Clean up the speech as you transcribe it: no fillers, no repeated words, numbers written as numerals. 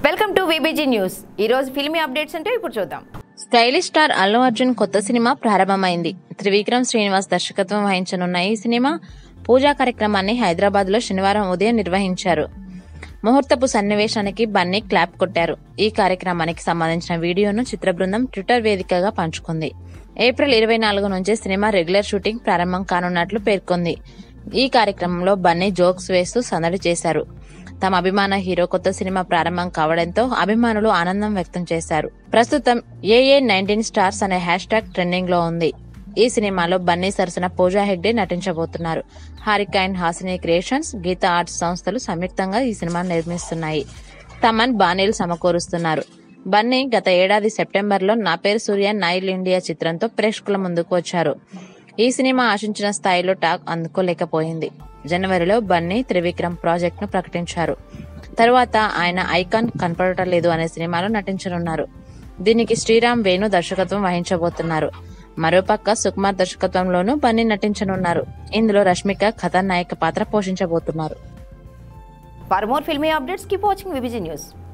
Welcome to VBG news. ఈ రోజు filmy updates అంటే ఇప్పుడు చూద్దాం. స్టైలిష్ స్టార్ అల్లు అర్జున్ కొత్త సినిమా ప్రారంభమైంది. త్రివిక్రమ్ శ్రీనివాస్ దర్శకత్వం వహించనున్న ఈ సినిమా పూజా కార్యక్రమాన్ని హైదరాబాద్ లో శనివారం ఉదయం నిర్వహించారు. ముహూర్తపు సన్నివేశానికి బన్నీ క్లాప్ కొట్టారు. ఈ కార్యక్రమానికి సంబంధించిన వీడియోను చిత్ర బృందం ట్విట్టర్ వేదికగా పంచుకుంది. ఏప్రిల్ 24 నుంచి సినిమా రెగ్యులర్ షూటింగ్ ప్రారంభం కానున్నట్లు పేర్కొంది. ఈ కార్యక్రమంలో బన్నీ జోక్స్ వేస్తూ సందడి చేశారు. తమ అభిమాన హీరో కొత్త సినిమా ప్రారంభం కావడంతో అభిమానులు ఆనందం వ్యక్తం చేశారు. ప్రస్తుతం AA19 స్టార్స్ అనే హ్యాష్ ట్యాగ్ ట్రెండింగ్ లో ఉంది. ఈ సినిమాలో బన్నీ సరసన పూజా హెగ్డే నటించబోతున్నారు. Haarika and Haasini Creations, Geetha Arts సంస్థలు సంయుక్తంగా ఈ సినిమాను నిర్మిస్తున్నాయి. తమన్ బాణీలు సమకూరుస్తున్నారు. బన్నీ గత ఏడాది సెప్టెంబర్లో నా పేరు సూర్య నైల్ ఇండియా చిత్రంతో ప్రేక్షకుల ముందుకు వచ్చారు. ఈ సినిమా ఆశించిన స్థాయిలో టాక్ అందుకోలేకపోయింది. జనవరిలో బన్నీ త్రివిక్రమ్ ప్రాజెక్ట్ ను ప్రకటించారు. తరువాత ఆయన ఐకాన్ కనపడటం లేదు అనే సినిమాలో నటించనున్నారు. దీనికి శ్రీరామ్ వేణు దర్శకత్వం వహించబోతున్నారు. మరోపక్క సుకుమార్ దర్శకత్వంలోనూ బన్నీ నటించనున్నారు. ఇందులో రష్మిక కథానాయక పాత్ర పోషించబోతున్నారు. For more filmy updates keep watching VBG news.